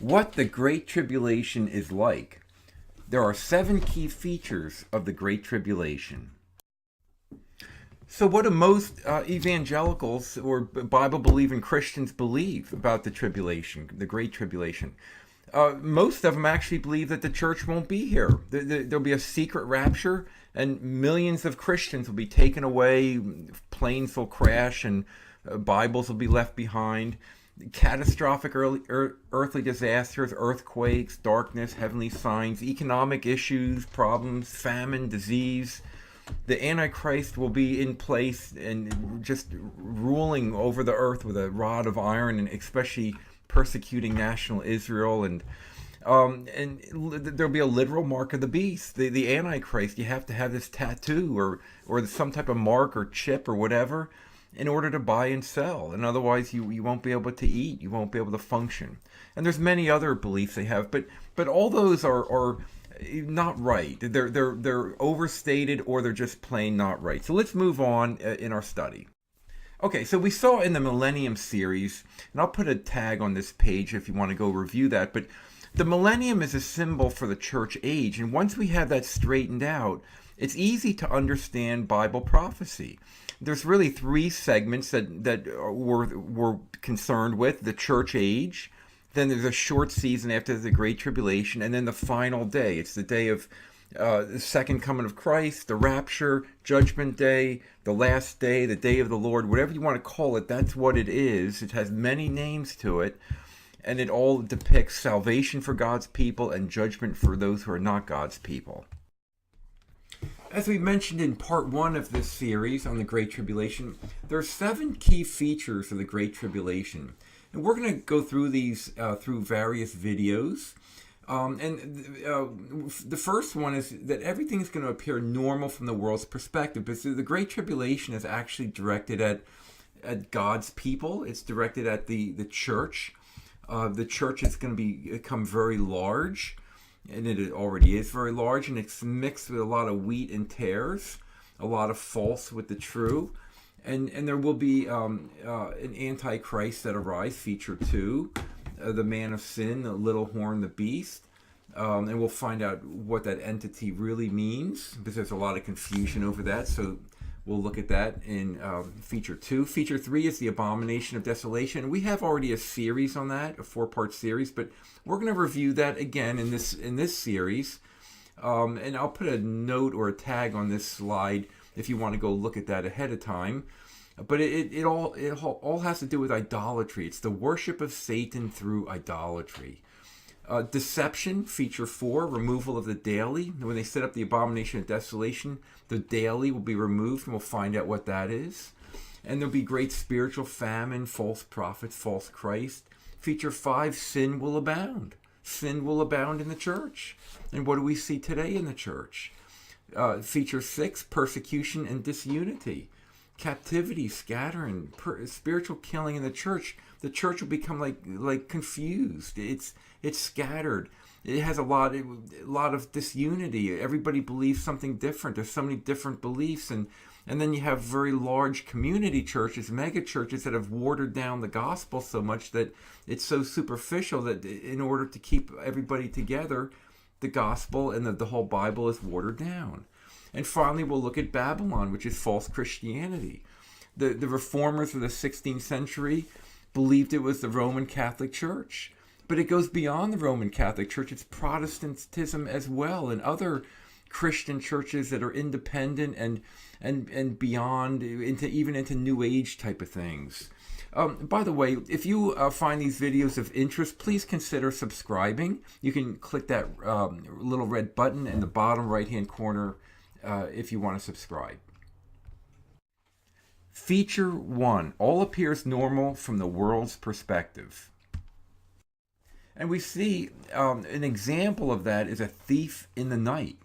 what the Great Tribulation is like. There are 7 key features of the Great Tribulation. So what do most evangelicals or Bible-believing Christians believe about the tribulation, the Great Tribulation? Most of them actually believe that the church won't be here. There'll be a secret rapture, and millions of Christians will be taken away, planes will crash, and Bibles will be left behind. Catastrophic earthly disasters, earthquakes, darkness, heavenly signs, economic issues, problems, famine, disease. The Antichrist will be in place and just ruling over the earth with a rod of iron, and especially persecuting national Israel. And there'll be a literal mark of the beast. The Antichrist, you have to have this tattoo or some type of mark or chip or whatever in order to buy and sell, and otherwise you won't be able to eat, you won't be able to function. And there's many other beliefs they have, but all those are not right. They're overstated, or they're just plain not right. So let's move on in our study. Okay, so we saw in the Millennium Series, and I'll put a tag on this page if you want to go review that, but the millennium is a symbol for the church age, and once we have that straightened out, it's easy to understand Bible prophecy. There's really 3 segments that we're concerned with: the church age, then there's a short season after the Great Tribulation, and then the final day. It's the day of the second coming of Christ, the rapture, Judgment Day, the last day, the day of the Lord, whatever you want to call it, that's what it is. It has many names to it, and it all depicts salvation for God's people and judgment for those who are not God's people. As we mentioned in part 1 of this series on the Great Tribulation, there are 7 key features of the Great Tribulation. And we're going to go through these through various videos. The first one is that everything is going to appear normal from the world's perspective. But the Great Tribulation is actually directed at God's people. It's directed at the church. The church is going to become very large. And it already is very large, and it's mixed with a lot of wheat and tares, a lot of false with the true, and there will be an Antichrist that arrives, feature 2, the man of sin, the little horn, the beast, and we'll find out what that entity really means, because there's a lot of confusion over that, so we'll look at that in feature 2. Feature 3 is the Abomination of Desolation. We have already a series on that, a 4-part series, but we're going to review that again in this series. And I'll put a note or a tag on this slide if you want to go look at that ahead of time. But it all has to do with idolatry. It's the worship of Satan through idolatry. Deception, feature 4, removal of the daily. When they set up the Abomination of Desolation, the daily will be removed, and we'll find out what that is. And there'll be great spiritual famine, false prophets, false Christ. Feature 5, sin will abound. Sin will abound in the church. And what do we see today in the church? Feature 6, persecution and disunity. Captivity, scattering, spiritual killing in the church. The church will become like confused. It's scattered. It has a lot of disunity. Everybody believes something different. There's so many different beliefs, and then you have very large community churches, mega churches, that have watered down the gospel so much that it's so superficial that in order to keep everybody together, the gospel and the whole Bible is watered down. And finally, we'll look at Babylon, which is false Christianity. The reformers of the 16th century believed it was the Roman Catholic Church. But it goes beyond the Roman Catholic Church. It's Protestantism as well, and other Christian churches that are independent and beyond, into New Age type of things. By the way, if you find these videos of interest, please consider subscribing. You can click that little red button in the bottom right-hand corner if you want to subscribe. Feature 1, all appears normal from the world's perspective. And we see an example of that is a thief in the night.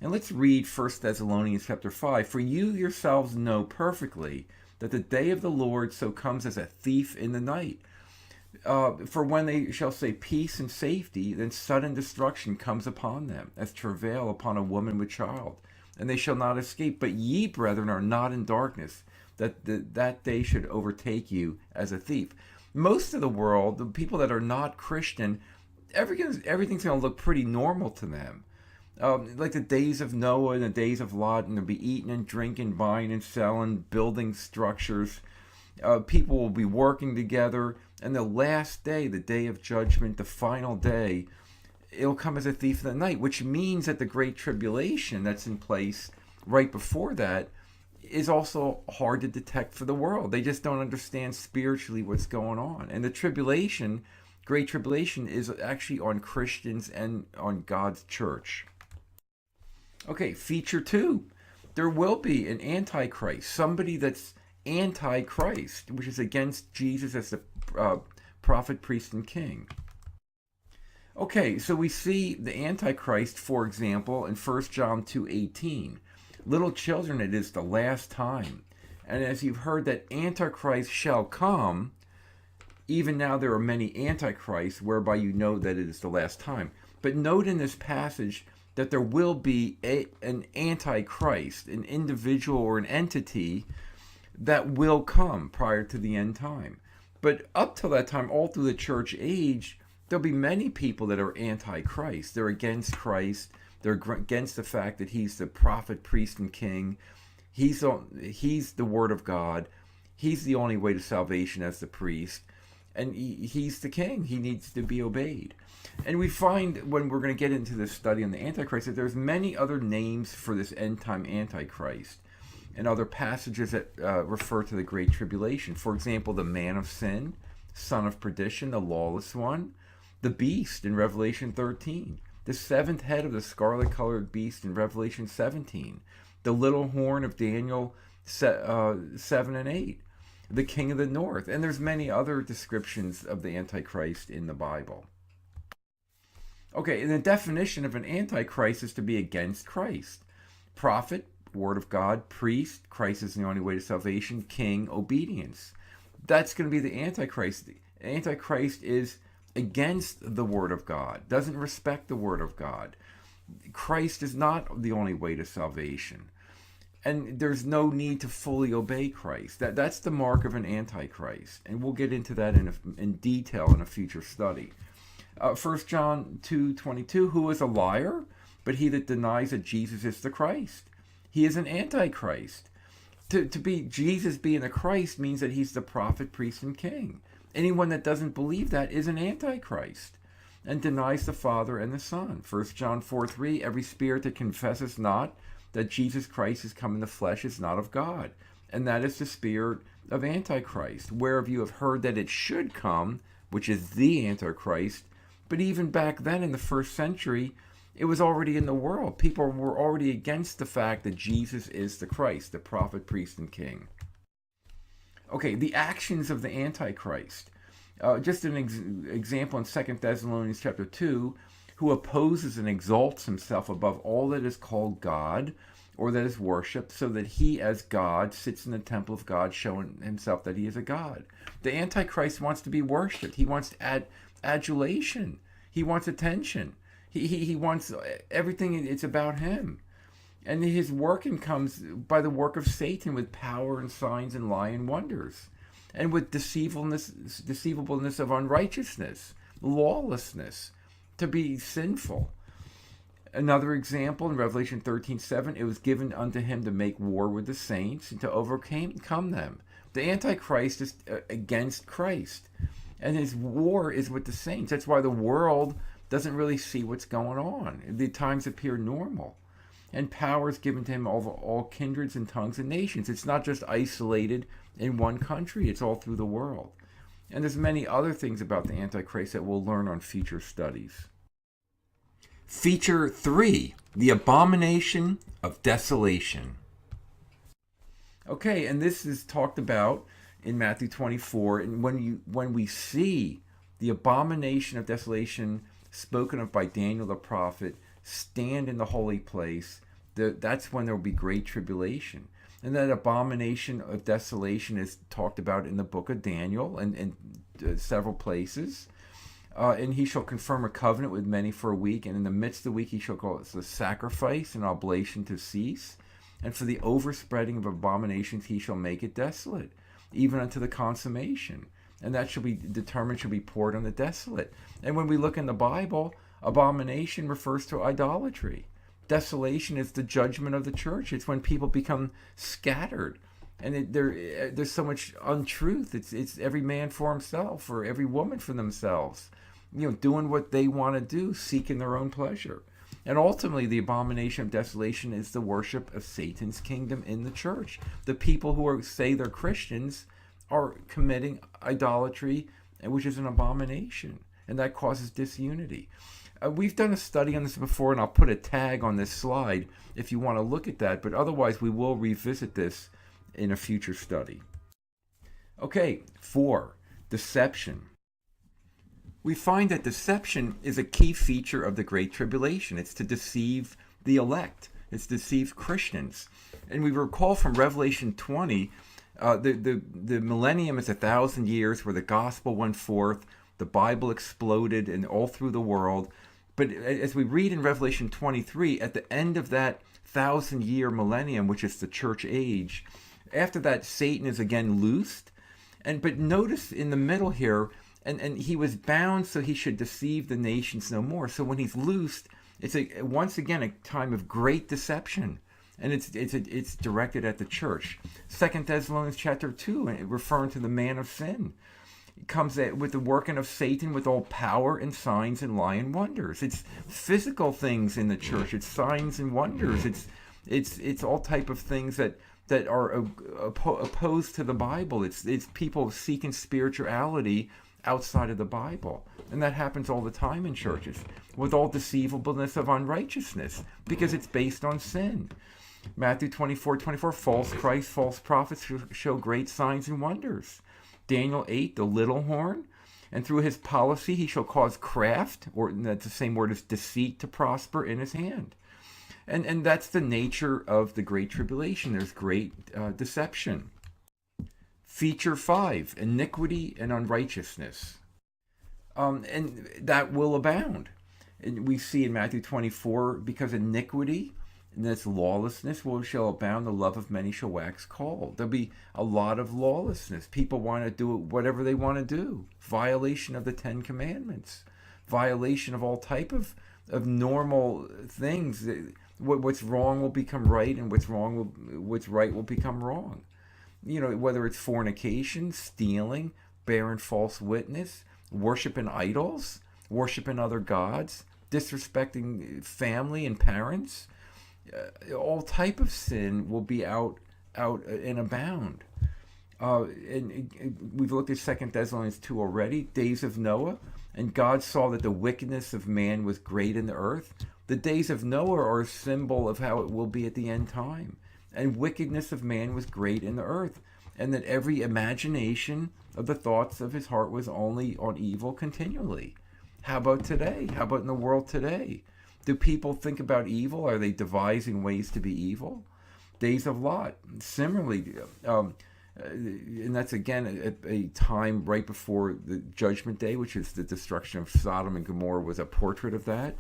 And let's read 1 Thessalonians chapter 5. For you yourselves know perfectly that the day of the Lord so comes as a thief in the night. For when they shall say peace and safety, then sudden destruction comes upon them, as travail upon a woman with child. And they shall not escape. But ye, brethren, are not in darkness, that day should overtake you as a thief. Most of the world, the people that are not Christian, everything's going to look pretty normal to them. Like the days of Noah and the days of Lot, and they'll be eating and drinking, buying and selling, building structures. People will be working together. And the last day, the day of judgment, the final day, it'll come as a thief in the night, which means that the Great Tribulation that's in place right before that is also hard to detect for the world. They just don't understand spiritually what's going on. And the tribulation, Great Tribulation, is actually on Christians and on God's church. Okay, feature 2. There will be an Antichrist, somebody that's anti-Christ, which is against Jesus as the prophet, priest, and king. Okay, so we see the Antichrist, for example, in 1 John 2:18. Little children, it is the last time. And as you've heard that Antichrist shall come, even now there are many Antichrists, whereby you know that it is the last time. But note in this passage that there will be an Antichrist, an individual or an entity that will come prior to the end time. But up till that time, all through the church age, there'll be many people that are anti-Christ. They're against Christ. They're against the fact that he's the prophet, priest, and king. He's the word of God. He's the only way to salvation as the priest. And he's the king. He needs to be obeyed. And we find, when we're going to get into this study on the Antichrist, that there's many other names for this end-time Antichrist, and other passages that refer to the Great Tribulation. For example, the man of sin, son of perdition, the lawless one, the beast in Revelation 13, the seventh head of the scarlet-colored beast in Revelation 17, the little horn of Daniel 7 and 8, the king of the north, and there's many other descriptions of the Antichrist in the Bible. Okay, and the definition of an Antichrist is to be against Christ. Prophet, word of God; priest, Christ is the only way to salvation; king, obedience. That's going to be the Antichrist. The Antichrist is against the word of God, doesn't respect the word of God. Christ is not the only way to salvation. And there's no need to fully obey Christ. That's the mark of an Antichrist. And we'll get into that in detail in a future study. 1 John 2:22, who is a liar? But he that denies that Jesus is the Christ. He is an Antichrist. To be Jesus being the Christ means that he's the prophet, priest, and king. Anyone that doesn't believe that is an Antichrist and denies the Father and the Son. 1 John 4:3, every spirit that confesses not that Jesus Christ is come in the flesh is not of God. And that is the spirit of Antichrist, whereof you have heard that it should come, which is the Antichrist. But even back then in the first century, it was already in the world. People were already against the fact that Jesus is the Christ, the prophet, priest, and king. Okay, the actions of the Antichrist. Just an example in 2 Thessalonians chapter 2, who opposes and exalts himself above all that is called God or that is worshipped, so that he as God sits in the temple of God, showing himself that he is a God. The Antichrist wants to be worshipped. He wants adulation. He wants attention. He wants everything. It's about him. And his working comes by the work of Satan with power and signs and lying wonders, and with deceivableness of unrighteousness, lawlessness, to be sinful. Another example in Revelation 13:7, it was given unto him to make war with the saints and to overcome them. The Antichrist is against Christ, and his war is with the saints. That's why the world doesn't really see what's going on. The times appear normal. And power is given to him over all kindreds and tongues and nations. It's not just isolated in one country. It's all through the world. And there's many other things about the Antichrist that we'll learn on future studies. Feature 3, the Abomination of Desolation. Okay, and this is talked about in Matthew 24. And when we see the Abomination of Desolation spoken of by Daniel the prophet stand in the holy place, that's when there will be great tribulation. And that Abomination of Desolation is talked about in the book of Daniel and in several places. And he shall confirm a covenant with many for a week, and in the midst of the week he shall cause the sacrifice and oblation to cease. And for the overspreading of abominations he shall make it desolate, even unto the consummation. and that shall be determined, shall be poured on the desolate. And when we look in the Bible, abomination refers to idolatry. Desolation is the judgment of the church. It's when people become scattered, and there's so much untruth. It's every man for himself, or every woman for themselves, doing what they want to do, seeking their own pleasure. And ultimately, the abomination of desolation is the worship of Satan's kingdom in the church. The people who say they're Christians are committing idolatry, which is an abomination, and that causes disunity. We've done a study on this before, and I'll put a tag on this slide if you want to look at that, but otherwise we will revisit this in a future study. Okay, 4, deception. We find that deception is a key feature of the Great Tribulation. It's to deceive the elect. It's to deceive Christians. And we recall from Revelation 20, the millennium is 1,000 years where the gospel went forth, the Bible exploded and all through the world. But as we read in Revelation 23, at the end of that 1,000-year millennium, which is the church age, after that, Satan is again loosed. But notice in the middle here, and he was bound so he should deceive the nations no more. So when he's loosed, it's once again a time of great deception, and it's directed at the church. 2 Thessalonians chapter 2, referring to the man of sin, comes with the working of Satan with all power and signs and lying wonders. It's physical things in the church. It's signs and wonders. It's all type of things that are opposed to the Bible. It's people seeking spirituality outside of the Bible. And that happens all the time in churches, with all deceivableness of unrighteousness, because it's based on sin. Matthew 24:24, false Christ, false prophets show great signs and wonders. Daniel 8, the little horn, and through his policy he shall cause craft, or that's the same word as deceit, to prosper in his hand. And that's the nature of the Great Tribulation. There's great deception. Feature 5, iniquity and unrighteousness. And that will abound. And we see in Matthew 24, because iniquity, and that's lawlessness, shall abound, the love of many shall wax cold. There'll be a lot of lawlessness. People want to do whatever they want to do. Violation of the 10 Commandments. Violation of all type of normal things. What's wrong will become right, and what's right will become wrong. Whether it's fornication, stealing, bearing false witness, worshiping idols, worshiping other gods, disrespecting family and parents. All type of sin will be out and abound. And we've looked at 2 Thessalonians 2 already. Days of Noah, and God saw that the wickedness of man was great in the earth. The days of Noah are a symbol of how it will be at the end time. And wickedness of man was great in the earth, and that every imagination of the thoughts of his heart was only on evil continually. How about today? How about in the world today? Do people think about evil? Are they devising ways to be evil? Days of Lot, similarly, and that's again a time right before the Judgment Day, which is the destruction of Sodom and Gomorrah, was a portrait of that.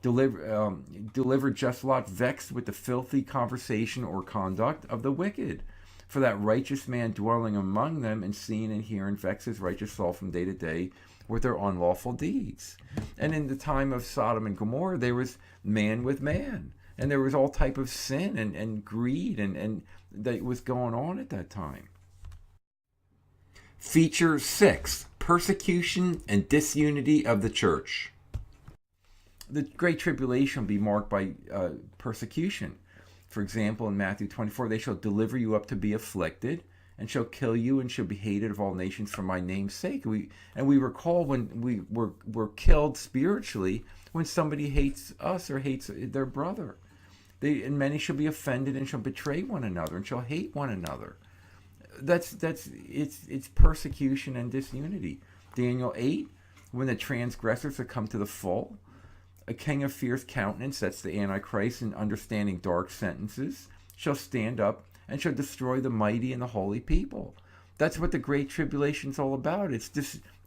Delivered just Lot, vexed with the filthy conversation or conduct of the wicked. For that righteous man dwelling among them, and seeing and hearing, vex his righteous soul from day to day with their unlawful deeds. And in the time of Sodom and Gomorrah, there was man with man, and there was all type of sin and greed and that was going on at that time. Feature 6, persecution and disunity of the church. The Great Tribulation will be marked by persecution. For example, in Matthew 24, they shall deliver you up to be afflicted, and shall kill you, and shall be hated of all nations for my name's sake. We recall when we were killed spiritually, when somebody hates us or hates their brother. And many shall be offended, and shall betray one another, and shall hate one another. It's persecution and disunity. Daniel 8, when the transgressors have come to the full, a king of fierce countenance, that's the Antichrist, and understanding dark sentences, shall stand up and shall destroy the mighty and the holy people. That's what the Great Tribulation is all about. It's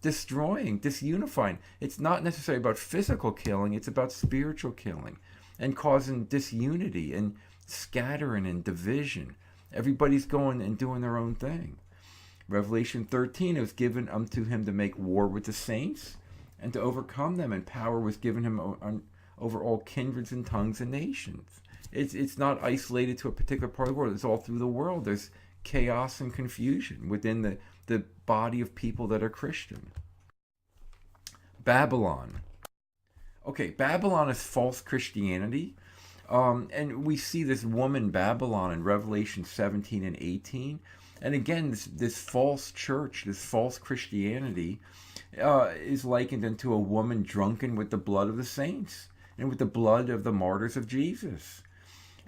destroying, disunifying. It's not necessarily about physical killing, it's about spiritual killing and causing disunity and scattering and division. Everybody's going and doing their own thing. Revelation 13, it was given unto him to make war with the saints and to overcome them, and power was given him over all kindreds and tongues and nations. It's not isolated to a particular part of the world. It's all through the world. There's chaos and confusion within the body of people that are Christian. Babylon. Okay, Babylon is false Christianity. And we see this woman Babylon in Revelation 17 and 18. And again, this false church, this false Christianity, is likened unto a woman drunken with the blood of the saints and with the blood of the martyrs of Jesus.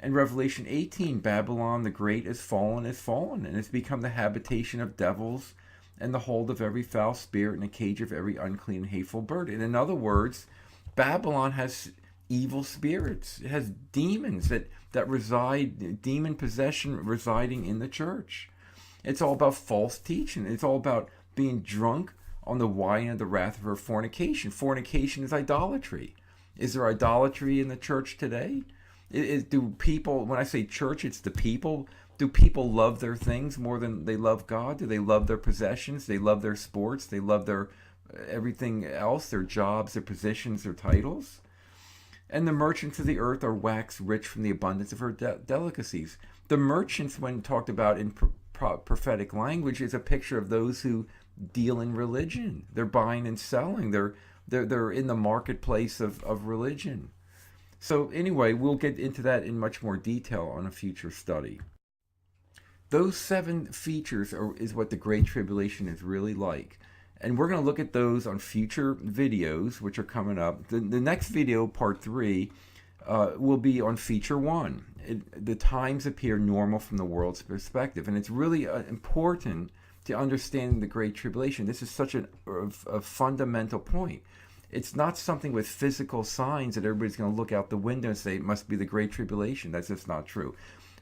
In Revelation 18, Babylon the Great is fallen, and has become the habitation of devils and the hold of every foul spirit and the cage of every unclean and hateful bird. And in other words, Babylon has evil spirits. It has demons that reside, demon possession residing in the church. It's all about false teaching. It's all about being drunk on the wine of the wrath of her fornication. Fornication is idolatry. Is there idolatry in the church today? Do people, when I say church, it's the people. Do people love their things more than they love God? Do they love their possessions? They love their sports? They love their everything else, their jobs, their positions, their titles? And the merchants of the earth are waxed rich from the abundance of her delicacies. The merchants, when talked about in prophetic language, is a picture of those who deal in religion. They're buying and selling. They're in the marketplace of religion. So anyway, we'll get into that in much more detail on a future study. Those 7 features is what the Great Tribulation is really like. And we're going to look at those on future videos, which are coming up. The next video, part 3, will be on feature 1. The times appear normal from the world's perspective. And it's really important to understand the Great Tribulation. This is such a fundamental point. It's not something with physical signs that everybody's going to look out the window and say it must be the Great Tribulation. That's just not true.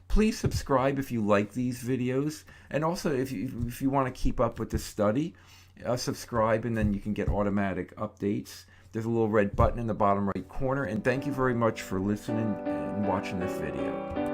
Please subscribe if you like these videos. And also, if you want to keep up with the study, subscribe, and then you can get automatic updates. There's a little red button in the bottom right corner. And thank you very much for listening and watching this video.